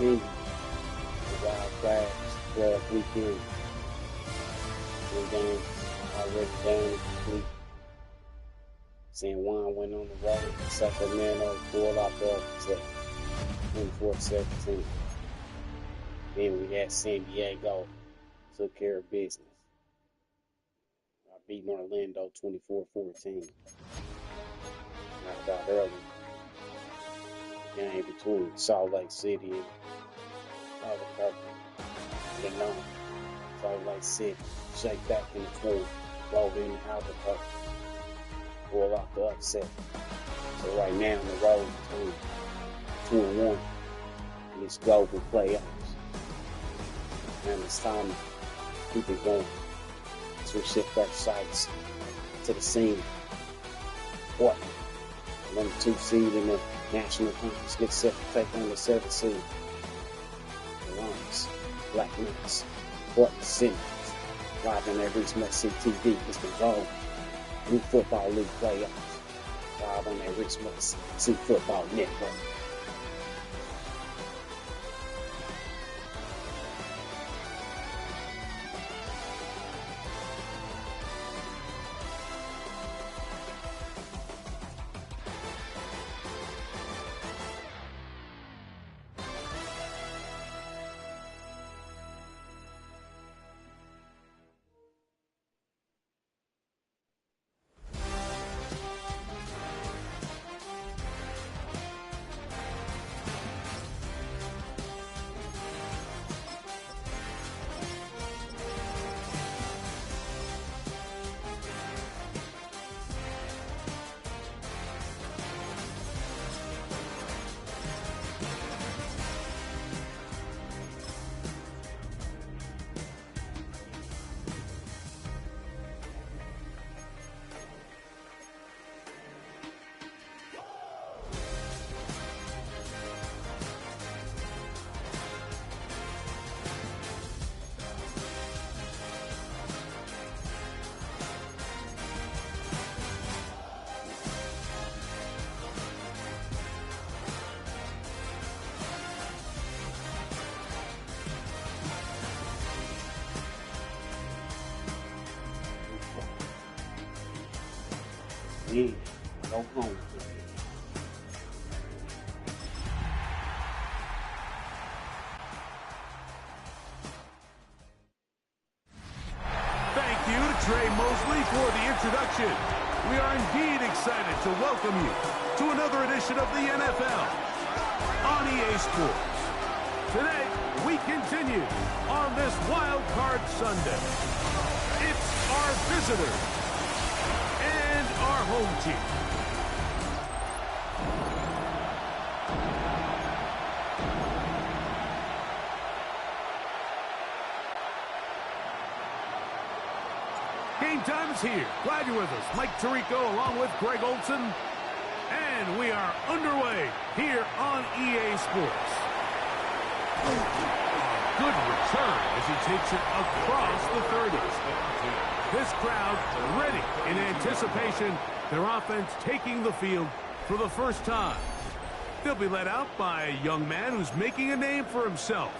continue. The Wild Cards last weekend. 3 games already done and complete. San Juan went on the road. Sacramento pulled off the upset, 24-17. Then we had San Diego, took care of business. I beat Orlando 24-14. Knocked out early. Game between Salt Lake City and Albuquerque. Salt Lake City, shake back in the fourth, rolled in Albuquerque, pull off the upset. So right now on the road between 2 and 1 in this global playoffs. And it's time to keep it going. So we shift our sights to the scene. Portland, number 2 seed in the National Conference, gets set to take on the 7th seed. The Lions, Black Knights, Portland City, live on that ReeceMustSee TV. It's the Gold New Football League playoffs, live on that ReeceMustSee Football Network. Yeah, go home. Thank you to Trey Mosley for the introduction. We are indeed excited to welcome you to another edition of the NFL on EA Sports. Today, we continue on this Wild Card Sunday. It's our visitors and our home team. Game time is here. Glad you're with us. Mike Tirico along with Greg Olson. And we are underway here on EA Sports. Good return as he takes it across the 30s. This crowd ready in anticipation. Their offense taking the field for the first time. They'll be led out by a young man who's making a name for himself.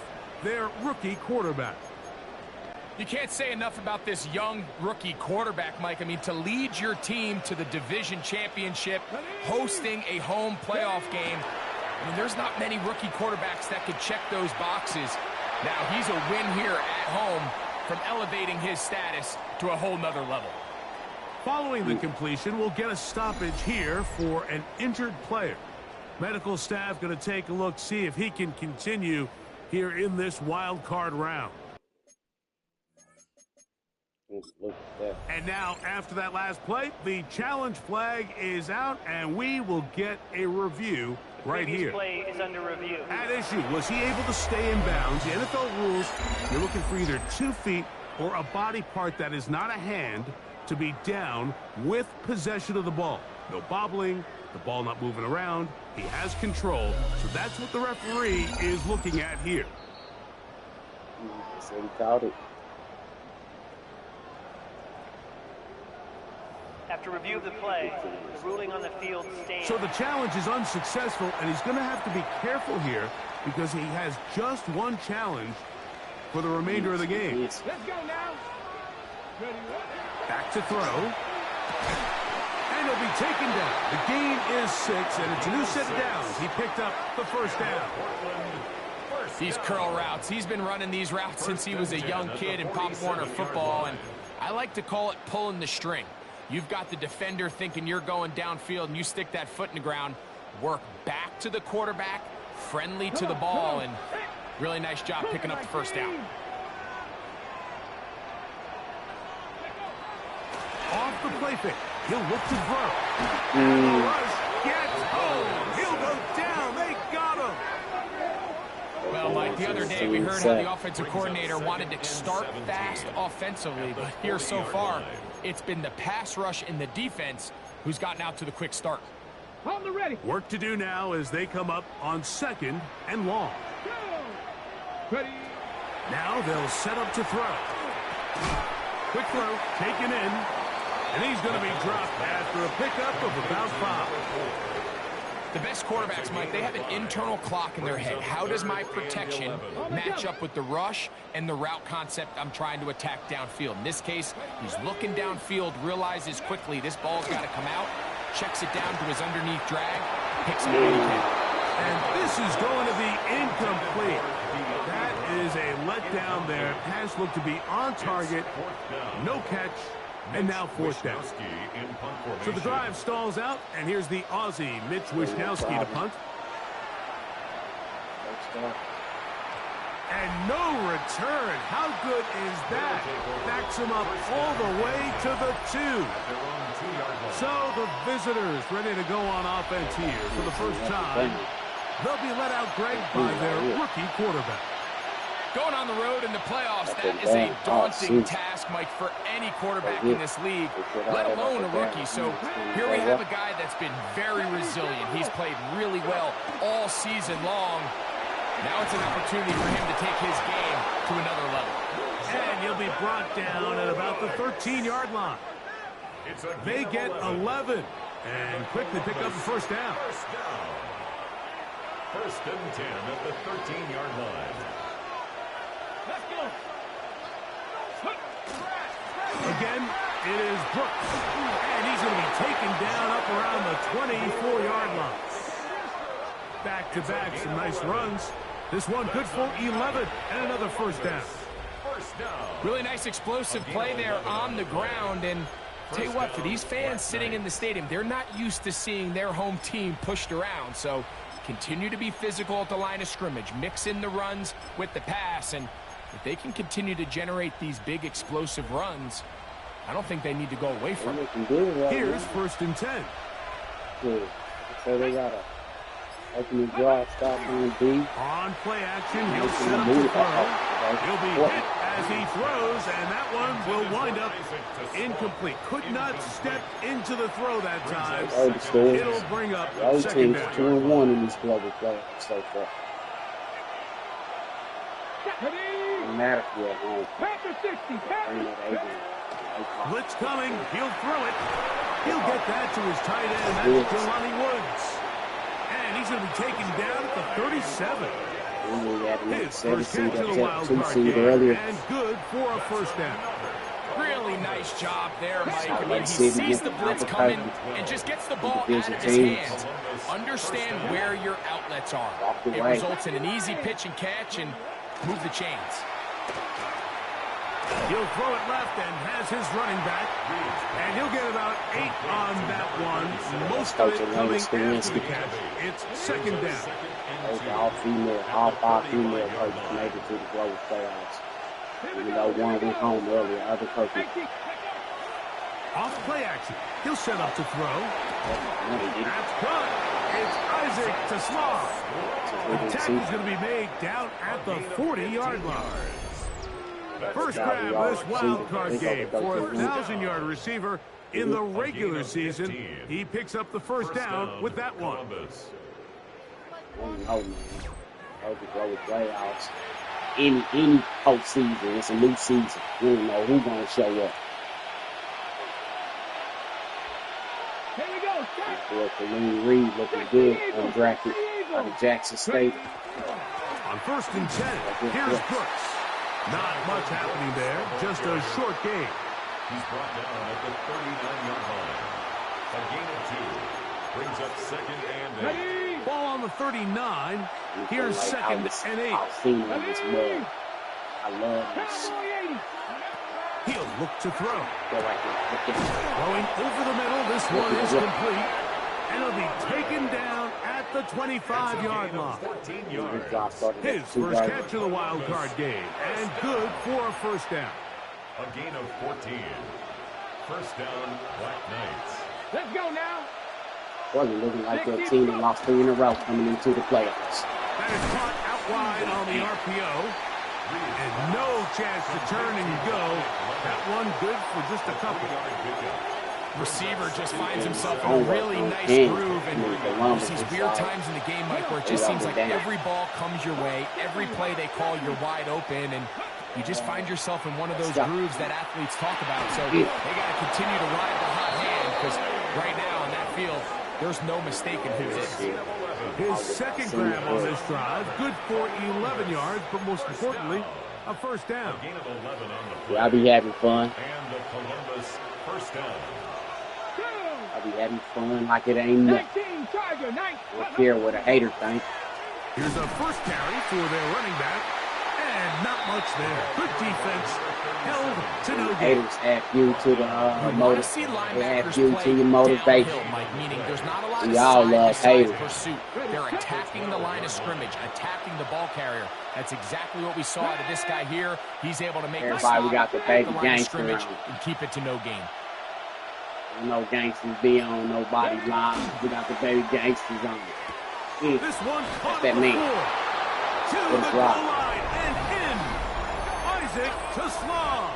Their rookie quarterback. You can't say enough about this young rookie quarterback, Mike. I mean, to lead your team to the division championship, hosting a home playoff game, I mean, there's not many rookie quarterbacks that could check those boxes. Now, he's a win here at home from elevating his status to a whole nother level. Following the completion, we'll get a stoppage here for an injured player. Medical staff going to take a look, see if he can continue here in this wild card round. And now, after that last play, the challenge flag is out, and we will get a review right here. Play is under review. At issue, was he able to stay in bounds? The NFL rules, you're looking for either 2 feet or a body part that is not a hand to be down with possession of the ball. No bobbling, the ball not moving around. He has control, so that's what the referee is looking at here. So he caught it. After review of the play, the ruling on the field stands. So the challenge is unsuccessful, and he's going to have to be careful here because he has just one challenge for the remainder of the game. Let's go now. Back to throw. And he'll be taken down. The gain is 6, and it's a new set of downs. He picked up the first down. These curl routes, he's been running these routes since he was a young kid in Pop Warner football, and I like to call it pulling the string. You've got the defender thinking you're going downfield, and you stick that foot in the ground, work back to the quarterback, friendly to the ball, and really nice job picking up the first down. Off the play fake. He'll look to throw. And the rush gets home. He'll go down. They got him. Well, Mike, the other day we heard how the offensive coordinator wanted to start fast offensively, but here so far, it's been the pass rush and the defense who's gotten out to the quick start. On the ready. Work to do now as they come up on 2nd and long. Ready. Now they'll set up to throw. Quick throw, taken in, and he's going to be dropped after a pickup of about 5. The best quarterbacks, Mike, they have an internal clock in their head. How does my protection match up with the rush and the route concept I'm trying to attack downfield? In this case, he's looking downfield, realizes quickly this ball's got to come out, checks it down to his underneath drag, picks it up. And this is going to be incomplete. That is a letdown there. Pass looked to be on target, no catch, and now 4th down. So the drive stalls out, and here's the Aussie, Mitch Wisnowski, to punt. And no return. How good is that? Backs him up all the way to the 2. So the visitors ready to go on offense here for the first time. They'll be let out, Greg, by their rookie quarterback. Going on the road in the playoffs, that is a daunting task, Mike, for any quarterback in this league, let alone a rookie. So here we have a guy that's been very resilient. He's played really well all season long. Now it's an opportunity for him to take his game to another level. And he'll be brought down at about the 13-yard line. They get 11 and quickly pick up the first down. First and 10 at the 13-yard line. Let's go. Again, it is Brooks. And he's going to be taken down up around the 24-yard line. Back-to-back, some nice runs. This one good for 11 and another first down. Really nice explosive play there on the ground. And tell you what, for these fans sitting in the stadium, they're not used to seeing their home team pushed around. So continue to be physical at the line of scrimmage. Mix in the runs with the pass. And if they can continue to generate these big explosive runs, I don't think they need to go away from it. Here's first and 10. Good. So they got a opening drive, stop on B. On play action, he'll set up to throw. He'll be hit as he throws, and that one will wind up incomplete. Could not step into the throw that time. It'll bring up second down. 2-1 in this global playoffs so far. Doesn't matter if you're at home. Blitz coming. He'll throw it. He'll get that to his tight end. That's Jelani Woods. And he's going to be taken down at the 37. His first catch of the wild card game, and good for a first down. Really nice job there, Mike. I mean, he sees the blitz coming and just gets the ball out of his hands. Understand where your outlets are. It results in an easy pitch and catch and move the chains. He'll throw it left and has his running back. And he'll get about 8 on that one. Most of it coming after the catch. It's second down. All 5 female coaches made it to the global playoffs. Even though one went home earlier, other coaches. Off play action. He'll set up to throw. That's good. It's Isaac to Slaw. The tackle is going to be made down at the 40-yard line. First grab this wild card game for a 1,000-yard receiver in the regular season. He picks up the first down with that one. Oh, man. Over global playoffs. Any postseason, it's a new season. You don't know who's going to show up. Here we go. Kareem Reed looking good, undrafted out of Jackson State. On 1st and 10, here's Brooks. Not much happening there, just a short gain. He's brought down at the 39-yard line. A gain of 2. Brings up 2nd and 8. Ball on the 39. Here's 2nd and 8. I've seen him in this mud. I love this. He'll look to throw. Go right there. Throwing over the middle. This one is complete. And it'll be taken down at the 25-yard line. 14 yards. His first catch of the wild card game. And good for a first down. A gain of 14. First down, Black Knights. Let's go now. Wasn't looking like that team that lost 3 in a row coming into the playoffs. That is caught out wide on the RPO. And no chance to turn and go. That one good for just a couple. Receiver just finds himself in a really nice groove, and there's these weird times in the game, Mike, where it just seems like every ball comes your way, every play they call, you're wide open, and you just find yourself in one of those grooves that athletes talk about. So they got to continue to ride the hot hand, because right now on that field, there's no mistaking who it is. His second grab on this drive, good for 11 yards, but most importantly, a first down. A gain of 11 on the play. I'll be having fun. And the Columbus first down. I'll be having fun like it ain't nothing. 19, Tiger, 19. I don't care what a hater thinks. Here's a first carry for their running back. And not much there. Good defense. Held to no gain. Haters add fuel to the Want to see they add linebackers fuel play to your motivation. downhill, Mike, meaning there's not a lot of We all love side-to-side haters. pursuit. They're attacking the line of scrimmage, attacking the ball carrier. That's exactly what we saw out of this guy here. He's able to make the Everybody, we stop got the at baby the line of gangster scrimmage on. and keep it to no gain. No gangsters be on nobody's line. We got the baby gangsters on. This one caught that the mean? floor. To Good the goal drop. line and in. Isaac to Slaw.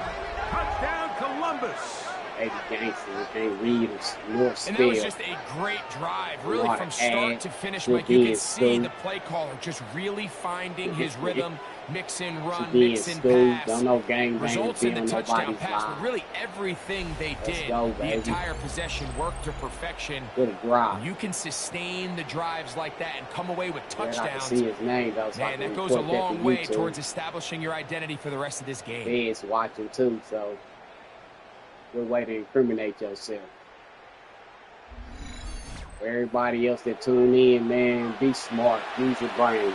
Touchdown Columbus. Baby gangsters can't read nor And that was spell. just a great drive, really Lot from of start ads, to finish, good Mike. You can being see school. the play caller just really finding his rhythm, mix and run, Being mix and school, pass. don't know gang Results bang, in the be on touchdown nobody's pass, but line. really everything they did, go, the baby. entire possession worked to perfection. Good drive. You can sustain the drives like that and come away with I can touchdowns. see his name though, so I Man, can that goes a report that long to way YouTube. towards establishing your identity for the rest of this game. Feds watching too, so good way to incriminate yourself. For everybody else that tune in, man, be smart. Use your brain.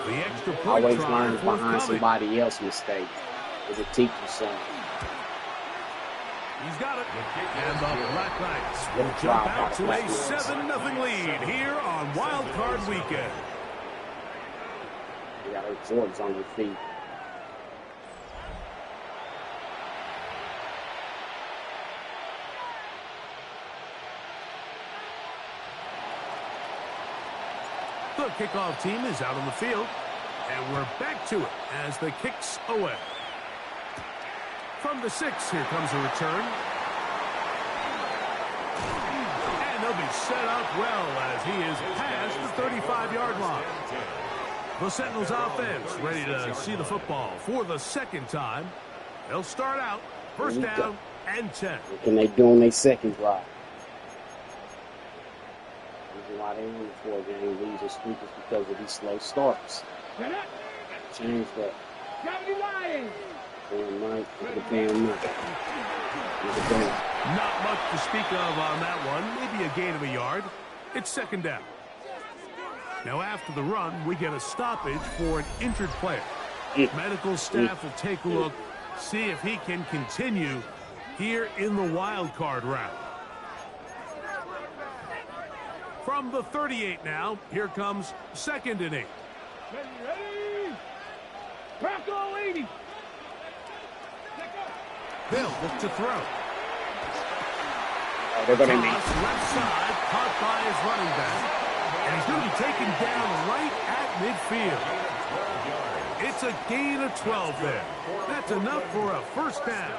The extra point Always try learn behind forthcoming. somebody else's mistake. It'll teach you something. He's got it. And the Black Knights will Good jump job out by to the a Black Knights. 7-0 lead here on Wild Card Weekend. You got Jordans on your feet. The kickoff team is out on the field, and we're back to it as the kicks away. From the 6, here comes a return. And they'll be set up well as he is past the 35-yard line. The Sentinels offense ready to see the football for the second time. They'll start out first down and 10. What can they do on their second drive? The reason why they won the 4-game losing streak is because of these slow starts. Change that. Gravity Lions. Damn night. Look at the damn night. Look at that. Not much to speak of on that one. Maybe a gain of a yard. It's second down. Now after the run, we get a stoppage for an injured player. Medical staff will take a look, see if he can continue here in the wild card round. From the 38 now, here comes 2nd and 8. Ready. Bronco 80. They'll look to throw. Oh, they're going to need. Toss left side, caught by his running back. And he's going to be taken down right at midfield. It's a gain of 12 there. That's enough for a first down.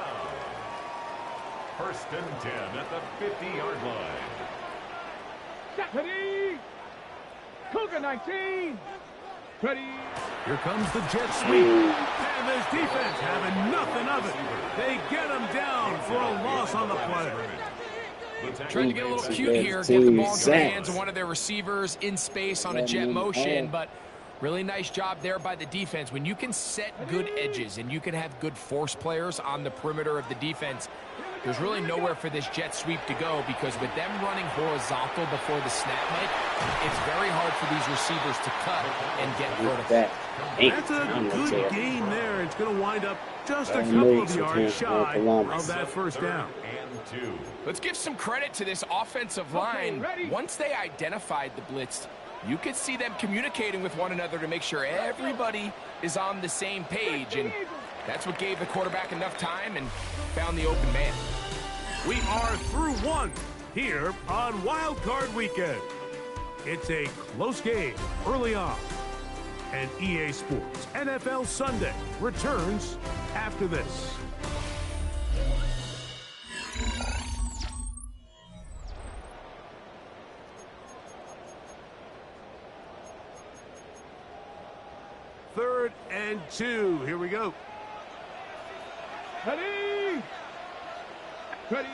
First and 10 at the 50-yard line. Ready. Cougar 19. Ready. Here comes the jet sweep. And this defense having nothing of it. They get him down for a loss on the play. Trying to get a little cute here, get the ball into the hands of one of their receivers in space on a jet motion, but really nice job there by the defense. When you can set good edges and you can have good force players on the perimeter of the defense, there's really nowhere for this jet sweep to go, because with them running horizontal before the snap, Mike, it's very hard for these receivers to cut and get vertical. That's a good gain there. It's going to wind up just a couple of yards shy of that first down. Let's give some credit to this offensive line. Once they identified the blitz, you could see them communicating with one another to make sure everybody is on the same page, and that's what gave the quarterback enough time and found the open man. We are through one here on Wild Card Weekend. It's a close game early on, and EA Sports NFL Sunday returns after this. Third and 2. Here we go. Ready? Ready?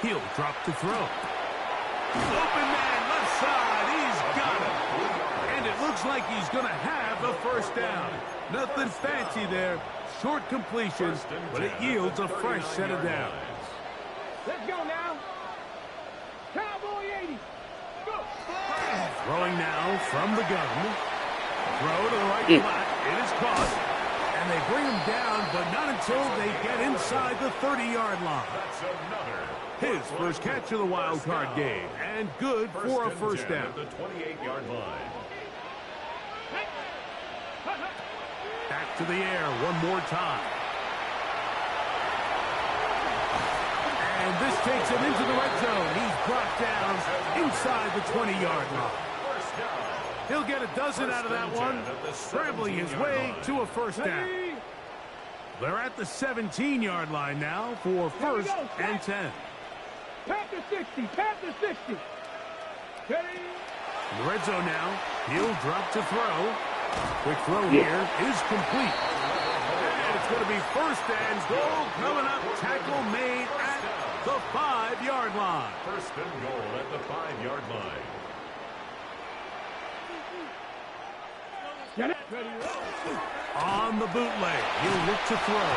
He'll drop to throw. Open man, left side. He's got it. And it looks like he's going to have the first down. Nothing fancy there. Short completion, but it yields a fresh set of downs. Let's go now. Cowboy 80. Go. Throwing now from the gun. Throw to the right flat. It is caught. And they bring him down, but not until they get inside the 30-yard line. His first catch of the wild card game, and good for a first down. The 28-yard line. Back to the air one more time. And this takes him into the red zone. He's brought down inside the 20-yard line. He'll get a dozen out of that one, scrambling his way to a first down. They're at the 17-yard line now for first and 10. Panther 60. Panther 60. Ready? In the red zone now. He'll drop to throw. Quick throw here is complete. And it's going to be first and goal coming up. Tackle made at the 5-yard line. First and goal at the 5-yard line. Get it. Ready? On the bootleg, he'll look to throw.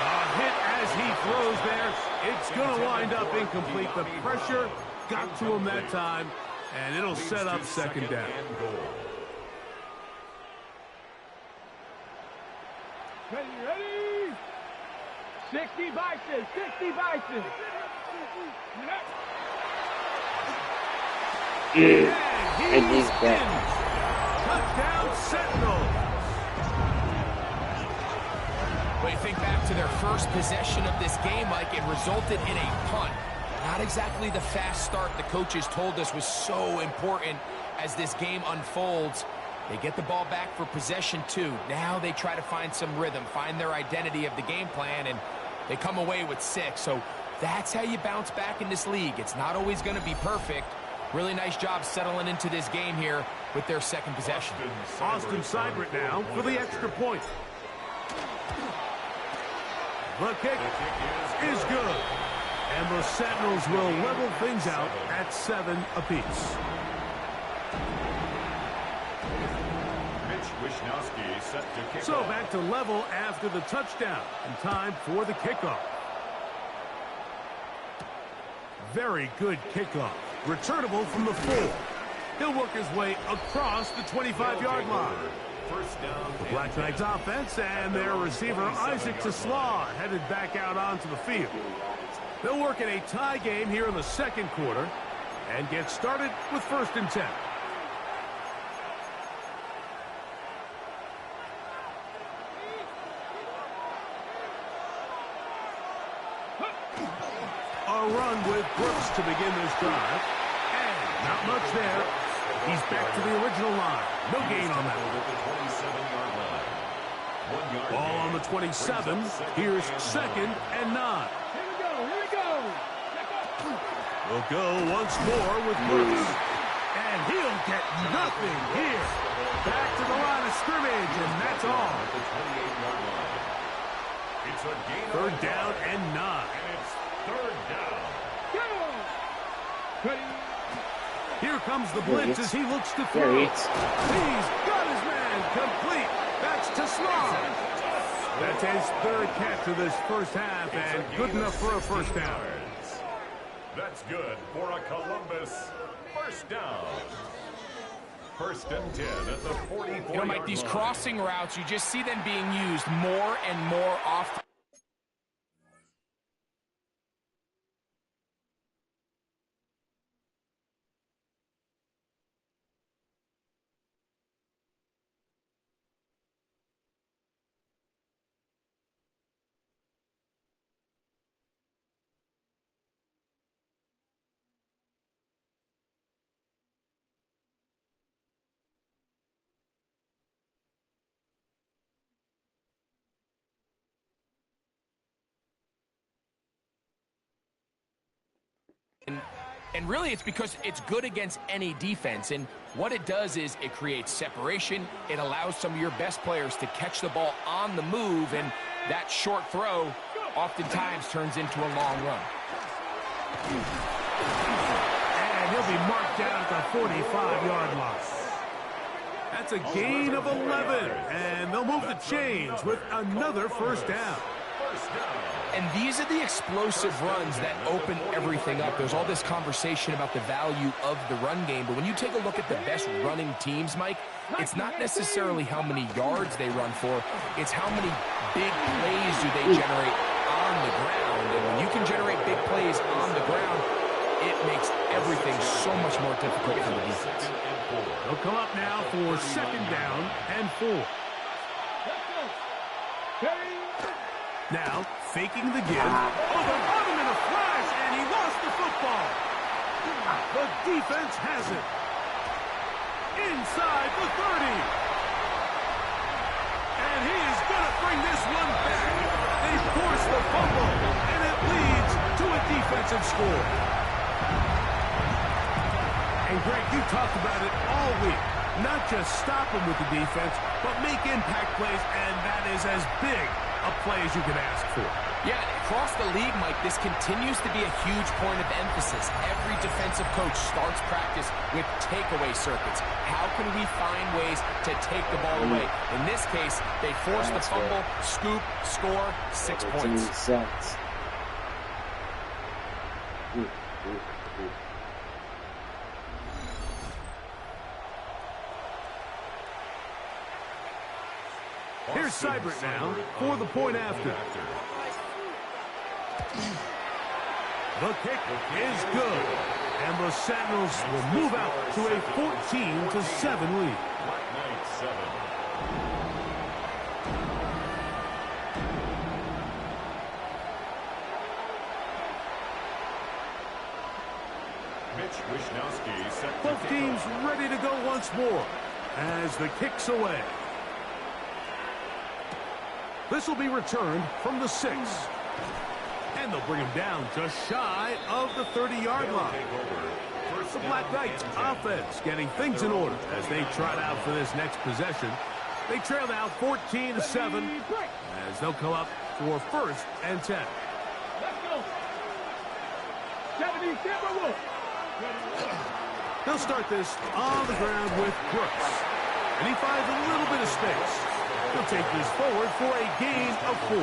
A hit as he throws there. It's going to wind up incomplete. The pressure got to him that time, and it'll set up second down. Ready, ready? 60 Bison, 60 Bison. And he's in. Touchdown Sentinels. When you think back to their first possession of this game, Mike, it resulted in a punt. Not exactly the fast start the coaches told us was so important as this game unfolds. They get the ball back for possession 2. Now they try to find some rhythm, find their identity of the game plan, and they come away with 6. So that's how you bounce back in this league. It's not always going to be perfect. Really nice job settling into this game here with their second possession. Austin Seibert now for the extra point. The kick is good. And the Sentinels will level things out at 7 apiece. Set to kick so off. back to level after the touchdown, and time for the kickoff. Very good kickoff. Returnable from the 4. He'll work his way across the 25-yard line. First down. The Black Knights offense and their receiver Isaac Taslaw headed back out onto the field. They'll work in a tie game here in the second quarter and get started with first and 10. A run with Brooks to begin this drive. And not much there. He's back to the original line. No gain on that. Ball on the 27. Here's second and 9. Here we go, here we go. We'll go once more with Brooks. And he'll get nothing here. Back to the line of scrimmage, and that's all. It's a gain. Third down and 9. And it's third down. Here comes the blitz as he looks to throw. He's got his man complete. That's to Slaw. That's his third catch of this first half, and good enough for a first down. That's good for a Columbus first down. First and 10 at the 44-yard line. Mike, these crossing routes, you just see them being used more and more often. And really, it's because it's good against any defense. And what it does is it creates separation. It allows some of your best players to catch the ball on the move. And that short throw oftentimes turns into a long run. And he'll be marked down at the 45-yard line. That's a gain of 11. And they'll move the chains with another first down. And these are the explosive runs that open everything up. There's all this conversation about the value of the run game, but when you take a look at the best running teams, Mike, it's not necessarily how many yards they run for, it's how many big plays do they generate on the ground. And when you can generate big plays on the ground, it makes everything so much more difficult for the defense. They'll come up now for second down and 4. Now, faking the give. Oh, they got him in a flash, and he lost the football. The defense has it. Inside the 30. And he is going to bring this one back. They force the fumble, and it leads to a defensive score. And, Greg, you talked about it all week. Not just stop him with the defense, but make impact plays, and that is as big a play as you can ask for. Yeah, across the league, Mike, this continues to be a huge point of emphasis. Every defensive coach starts practice with takeaway circuits. How can we find ways to take the ball away? In this case, they force the fumble, scoop, score, 6 points. Here's Seibert now for the point after. The kick is good. And the Sentinels will move out to a 14-7 lead. Both teams ready to go once more as the kick's away. This will be returned from the 6. And they'll bring him down just shy of the 30-yard line. The Black Knights offense getting things in order as they trot out for this next possession. They trail now 14-7 as they'll come up for first and 10. Let's go. 70, They'll start this on the ground with Brooks. And he finds a little bit of space. He'll take this forward for a gain of 4.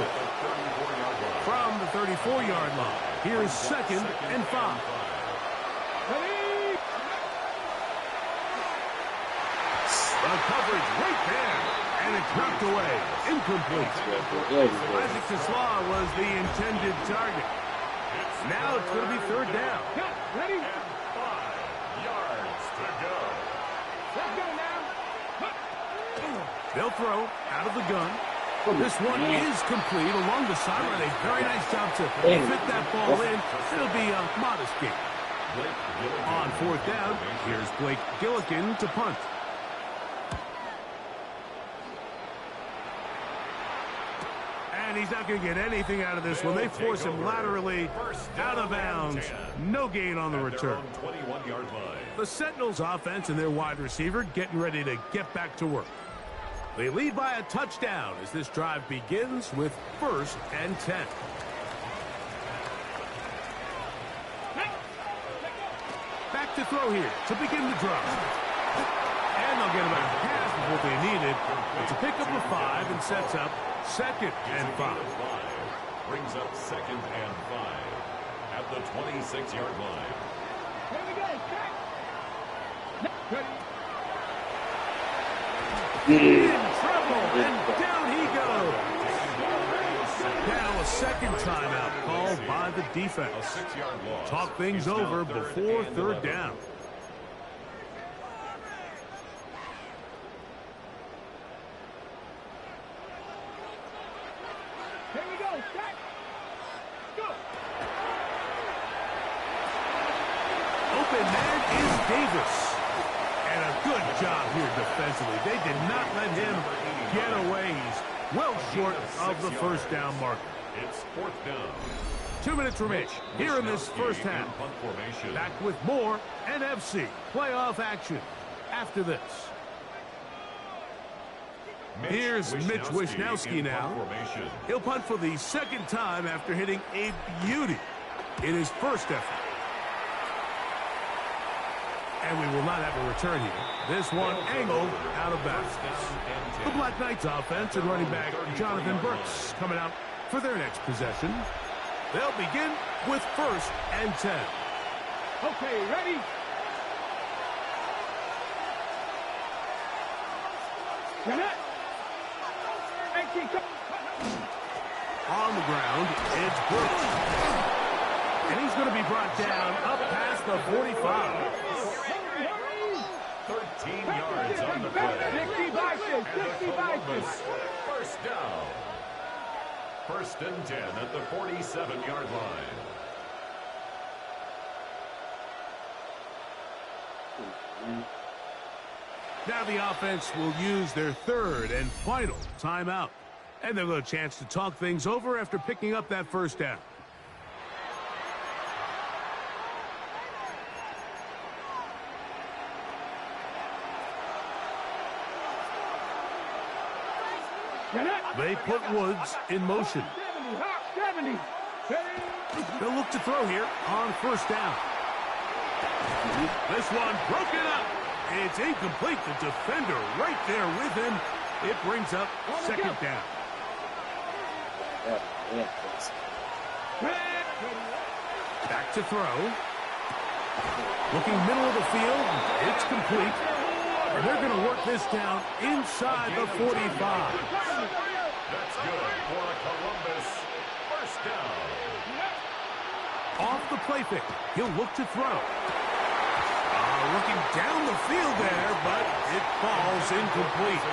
From the 34-yard line, here's second and 5. The coverage right there, and it's knocked away. Incomplete. Isaac Tesla was the intended target. Now it's going to be third down. Ready? 5 yards to go. Let's go now. They'll throw out of the gun. This one is complete along the sideline. A very nice job to fit that ball in. It'll be a modest gain. On fourth down, here's Blake Gillikin to punt. And he's not going to get anything out of this one. They force him laterally out of bounds. No gain on the return. The Sentinels offense and their wide receiver getting ready to get back to work. They lead by a touchdown as this drive begins with first and 10. to throw here to begin the drive. And they'll get about half of what they needed. It's a pickup of 5 and sets up 2nd and 5. Brings up 2nd and 5 at the 26-yard line. Here we go. Back. Ready. In trouble, and down he goes. Now a 2nd timeout called by the defense. A 6-yard loss. Talk things over before 3rd down. Here we go. Back. Go. Open man is Davis. And a good job here defensively. They did not let him get away. He's well short of the 1st down marker. It's 4th down. 2 minutes remaining here in this first half. Punt formation. Back with more NFC playoff action after this. Here's Mitch Wishnowski now. He'll punt for the 2nd time after hitting a beauty in his first effort. And we will not have a return here. This one angled out of bounds. The Black Knights offense and running back Jonathan Burks coming out for their next possession. They'll begin with 1st and 10. Okay, ready? Connect. On the ground, it's Burks. And he's going to be brought down up past the 45. 13 yards on the play. 60 Columbus, 1st down. 1st and 10 at the 47-yard line. Now the offense will use their 3rd and final timeout. And they'll get a chance to talk things over after picking up that 1st down. They put Woods in motion. 70. They'll look to throw here on 1st down. This one broken up. It's incomplete. The defender right there with him. It brings up 2nd down. Back to throw. Looking middle of the field. It's complete. And they're going to work this down inside the 45. That's good for a Columbus 1st down. Off the play fake. He'll look to throw. Looking down the field there, but it falls incomplete.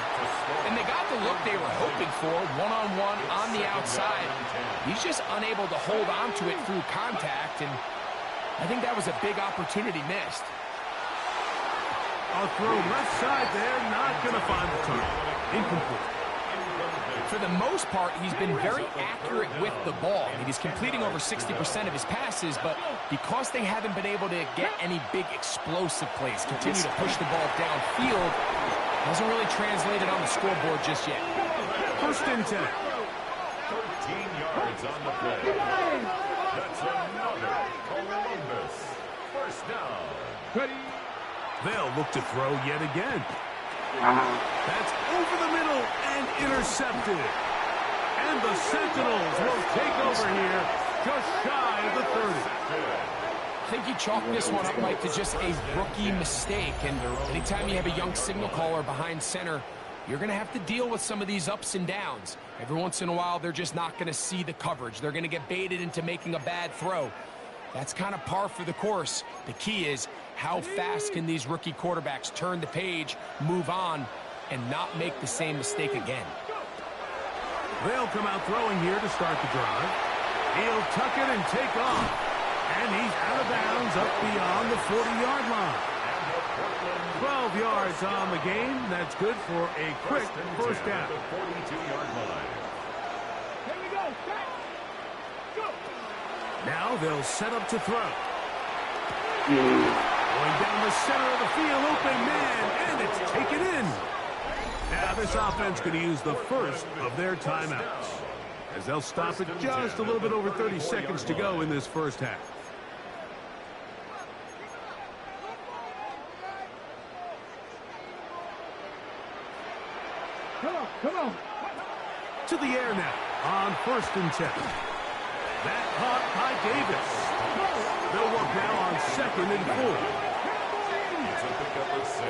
And they got the look they were hoping for, one-on-one on the outside. He's just unable to hold on to it through contact, and I think that was a big opportunity missed. A throw left side there, not going to find the target. Incomplete. For the most part, he's been very accurate with the ball. I mean, he's completing over 60% of his passes, but because they haven't been able to get any big explosive plays, continue to push the ball downfield, hasn't really translated on the scoreboard just yet. 1st and 10. 13 yards on the play. That's another Columbus 1st down. Ready. They'll look to throw yet again. That's over the middle and intercepted. And the Sentinels will take over here just shy of the 30. I think you chalk this one up, Mike, to just a rookie mistake. And anytime you have a young signal caller behind center, you're going to have to deal with some of these ups and downs. Every once in a while, they're just not going to see the coverage. They're going to get baited into making a bad throw. That's kind of par for the course. The key is how fast can these rookie quarterbacks turn the page, move on, and not make the same mistake again. They'll come out throwing here to start the drive. He'll tuck it and take off. And he's out of bounds up beyond the 40-yard line. 12 yards on the game. That's good for a quick 1st down. 42-yard line. Here we go. Back. Go. Now they'll set up to throw. Going down the center of the field, open man, and it's taken in. Now this offense going to use the 1st of their timeouts, as they'll stop it just a little bit over 30 seconds to go in this 1st half. Come on. To the air now on 1st and 10. That caught by Davis. They'll work now on 2nd and 4. It's a pickup of 6.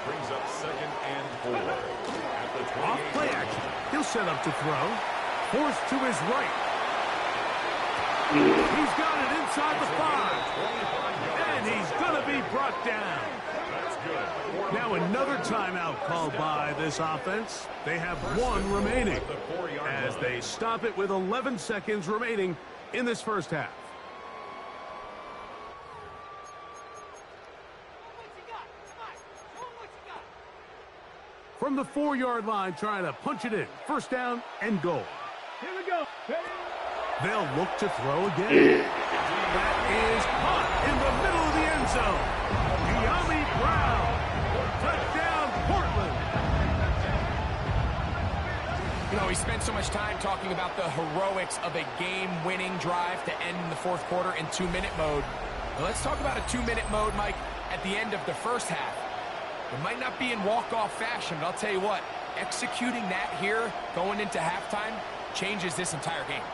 Brings up 2nd and 4. At the 28. Off play action. He'll set up to throw. Forced to his right. He's got it inside the 5. And he's going to be brought down. That's good. Now another timeout called by this offense. They have 1 remaining as they stop it with 11 seconds remaining in this first half. From the 4-yard line, trying to punch it in. 1st down and goal. Here we go. They'll look to throw again. That is caught in the middle of the end zone. De'Ami Brown. Touchdown, Portland. You know, we spent so much time talking about the heroics of a game-winning drive to end in the 4th quarter in 2-minute mode. Well, let's talk about a 2-minute mode, Mike, at the end of the first half. It might not be in walk-off fashion, but I'll tell you what, executing that here going into halftime changes this entire game.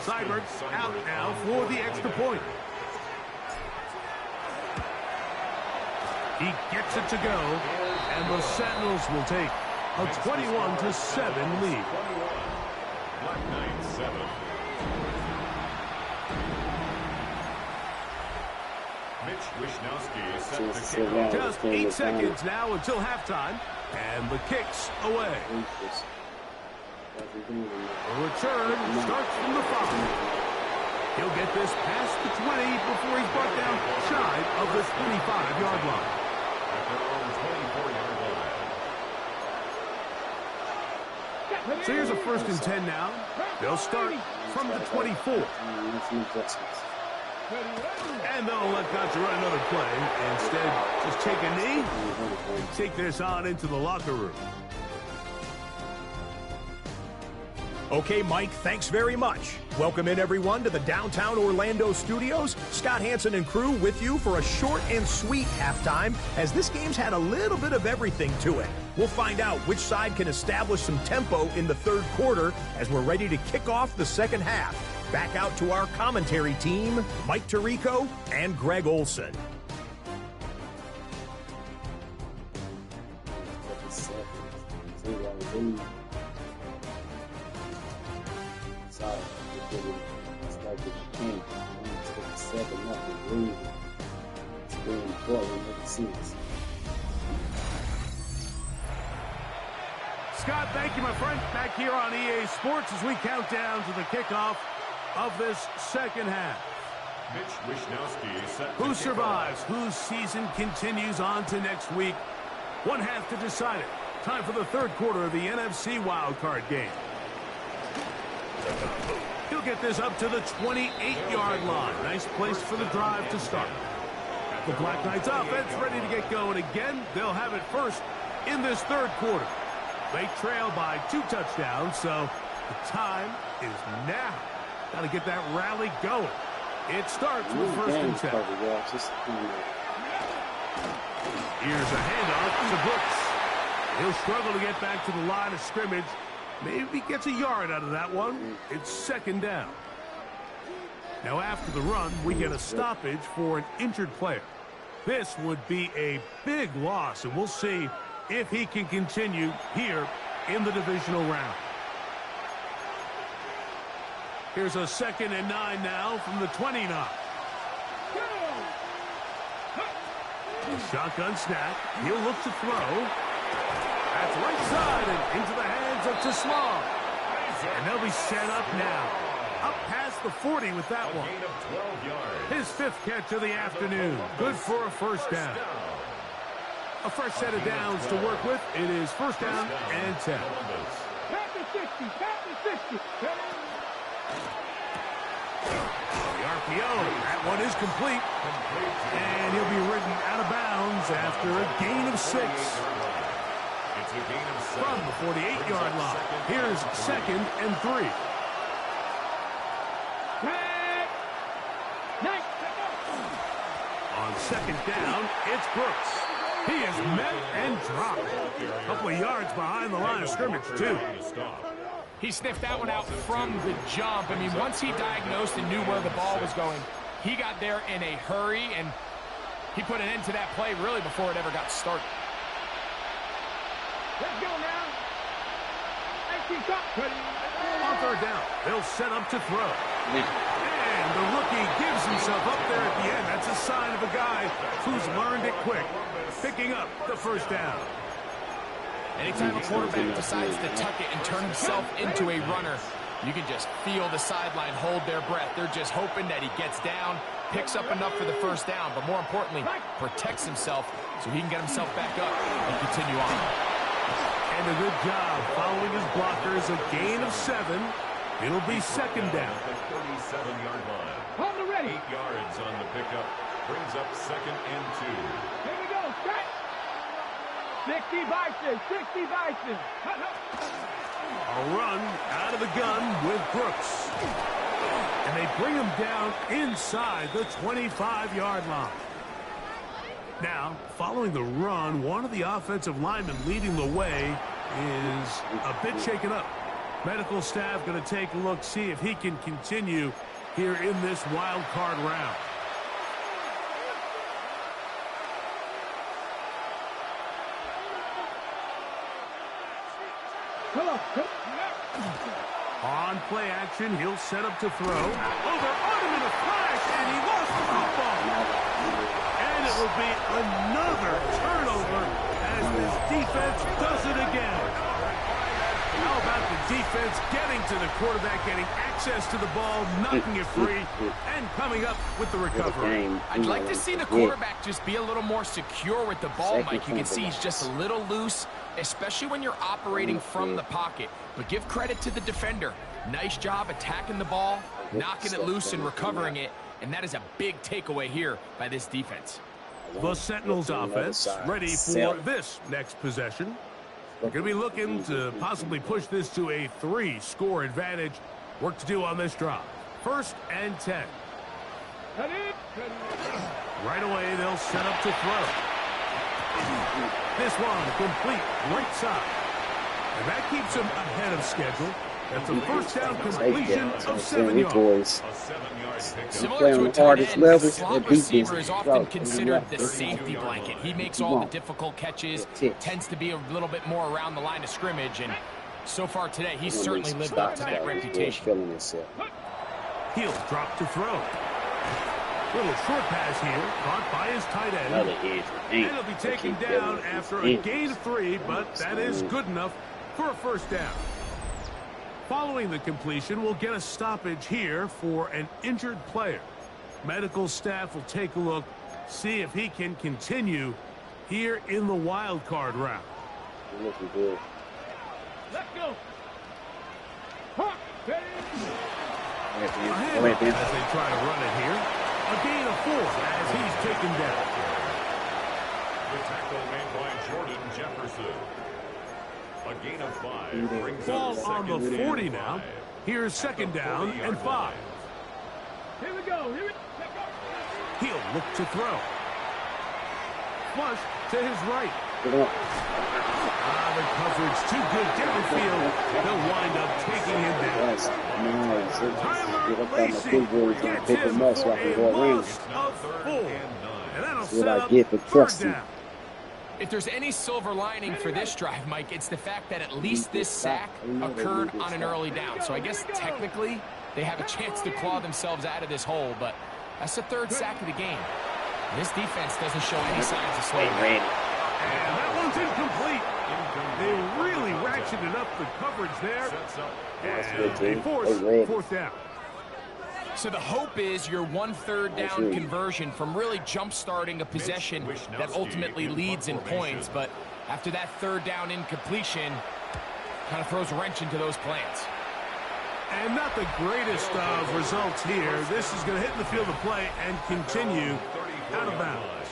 Seibert out now for the extra point. He gets it to go, and the Sentinels will take a 21-7 lead. Black Knight 7. Mitch Wishnowsky set to kick off. Just 8 seconds now until halftime, and the kick's away. The return starts from the 5. He'll get this past the 20 before he's brought down shy of the 25-yard line. At their own 24-yard line. So here's a 1st and 10 now. They'll start from the 24. And they'll let Gotcha run another play. Instead, just take a knee and take this on into the locker room. Okay, Mike, thanks very much. Welcome in, everyone, to the downtown Orlando studios. Scott Hansen and crew with you for a short and sweet halftime, as this game's had a little bit of everything to it. We'll find out which side can establish some tempo in the 3rd quarter as we're ready to kick off the 2nd half. Back out to our commentary team, Mike Tirico and Greg Olson. Scott, thank you, my friend. Back here on EA Sports as we count down to the kickoff of this 2nd half. Mitch Wishnowsky set to Who kick survives? off. Whose season continues on to next week? 1 half to decide it. Time for the 3rd quarter of the NFC wildcard game. He'll get this up to the 28-yard line. Nice place for the drive to start. The Black Knights offense ready to get going again. They'll have it first in this 3rd quarter. They trail by 2 touchdowns, so the time is now. Got to get that rally going. It starts with 1st and 10. Here's a handoff to Brooks. He'll struggle to get back to the line of scrimmage. Maybe gets a yard out of that one. It's 2nd down. Now after the run, we get a stoppage for an injured player. This would be a big loss, and we'll see if he can continue here in the divisional round. Here's a 2nd and 9 now from the 29. Shotgun snap. He'll look to throw. That's right side and into the hands of Teslam. And they'll be set up now. Up past the 40 with that one. Gain of 12 yards. His 5th catch of the afternoon. Good for a 1st down. A fresh set of downs to work with. It is 1st down and 10. The RPO. That one is complete. And he'll be ridden out of bounds after a gain of 6. It's a gain of 7. From the 48-yard line. Here's 2nd and 3. second down, it's Brooks. He is met and dropped. A couple of yards behind the line of scrimmage, too. He sniffed that one out from the jump. I mean, once he diagnosed and knew where the ball was going, he got there in a hurry, and he put an end to that play really before it ever got started. Let's go now. On third down, they'll set up to throw. And the rookie gives himself up there at the end. That's a sign of a guy who's learned it quick, picking up the first down. Anytime a quarterback decides to tuck it and turn himself into a runner, you can just feel the sideline hold their breath. They're just hoping that he gets down, picks up enough for the first down, but more importantly, protects himself so he can get himself back up and continue on. And a good job following his blockers, a gain of 7. It'll be second down. 37-yard line. Hold it ready. 8 yards on the pickup. Brings up second and 2. Here we go. Set. 60 Bison. 60 Bison. A run out of the gun with Brooks. And they bring him down inside the 25-yard line. Now, following the run, one of the offensive linemen leading the way is a bit shaken up. Medical staff going to take a look, see if he can continue here in this wild card round. On play action, he'll set up to throw. Oh, they're on him in a flash, and he lost the football. And it will be another turnover as this defense does it again. How about the defense getting to the quarterback, getting access to the ball, knocking it free, and coming up with the recovery? I'd like to see the quarterback just be a little more secure with the ball, Mike. You can see he's just a little loose, especially when you're operating from the pocket. But give credit to the defender. Nice job attacking the ball, knocking it loose and recovering it. And that is a big takeaway here by this defense. The Sentinels offense ready for this next possession. They're going to be looking to possibly push this to a 3-score advantage. Work to do on this drive. 1st and 10. Right away, they'll set up to throw. This one complete right side. And that keeps them ahead of schedule. That's a first down completion of 7 yards. Similar to a tight end, the slot receiver is often considered the safety blanket. He makes all the difficult catches, tends to be a little bit more around the line of scrimmage, and so far today, he's certainly lived up to that reputation. He'll drop to throw. Little short pass here, caught by his tight end. And he'll be taken down after a gain of 3, but that is good enough for a first down. Following the completion, we'll get a stoppage here for an injured player. Medical staff will take a look, see if he can continue here in the wild card round. Looking good. Let's go. Ahead as they try to run it here. A gain of 4 as he's taken down. The tackle made by Jordan Jefferson. A gain of 5 brings Ball up on the 40 and now. 5. Here's second down and 5. Here we go. He'll look to throw. Flush to his right. The coverage too good downfield. They'll wind up taking him down. Tyler Lacey gets him for a loss of 4. And that'll set up third down. If there's any silver lining for this drive, Mike, it's the fact that at least this sack occurred on an early down. So I guess technically they have a chance to claw themselves out of this hole, but that's the 3rd sack of the game. This defense doesn't show any signs of slowing down. And that one's incomplete. They really ratcheted up the coverage there. And they force 4th down. So the hope is your 1/3 down conversion from really jump-starting a possession that ultimately leads in points. But after that 3rd down incompletion, kind of throws a wrench into those plans. And not the greatest of results here. This is going to hit in the field of play and continue out of bounds.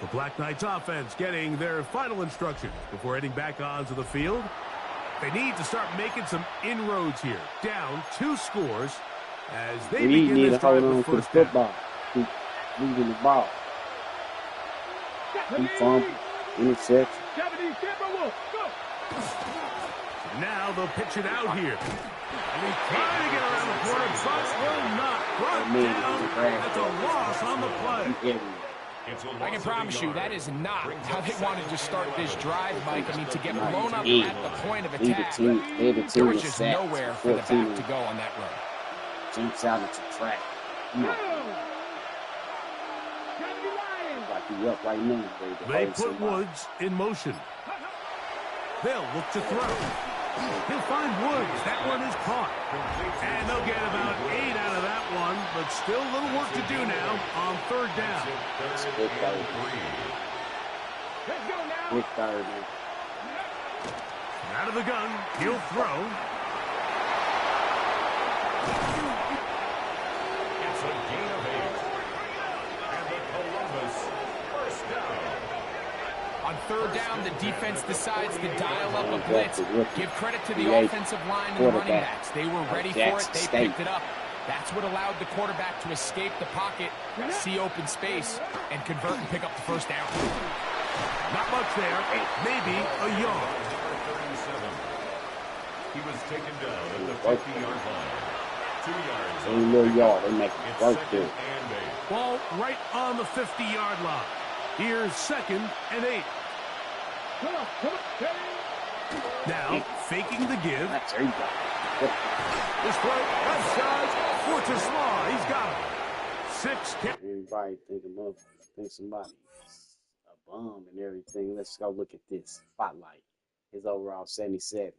The Black Knights offense getting their final instructions before heading back onto the field. They need to start making some inroads here. Down 2 scores as they begin this drive with first down. Keep moving the ball. He fumbled. Interception. Now they'll pitch it out here. And he's trying to get around the corner, but will not. Brought down. That's a loss on the play. I can promise you that is not how they wanted to start this drive, Mike. I mean, to get blown up at the point of attack. There was just nowhere for the back to go on that run. Jumps out into track. Come on. Like he up right now. They put Woods in motion. They'll look to throw. He'll find Woods. That one is caught. And they'll get about 8 out of that one, but still a little work to do now on third down. Big third. Big third, man. Out of the gun, he'll throw. It's a gain of 8. And the Columbus first down. On third down, the defense decides to dial up a blitz. Give credit to the offensive line and the running backs. They were ready for it. They picked it up. That's what allowed the quarterback to escape the pocket, see open space, and convert and pick up the first down. Not much there. Maybe a yard. He was taken down at the 50-yard line. 2 yards. Any little yard, they make it work there. Ball right on the 50-yard line. Here's 2nd and 8. Now, faking the give. That's there you go. This throw, left side, Fortress Law. He's got him. 6 Everybody think somebody's a bum and everything. Let's go look at this spotlight. His overall 77.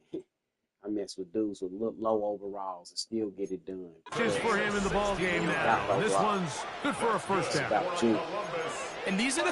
I mess with dudes with low overalls and still get it done. Just for him in the ball game now. This one's good for a first down. And these are the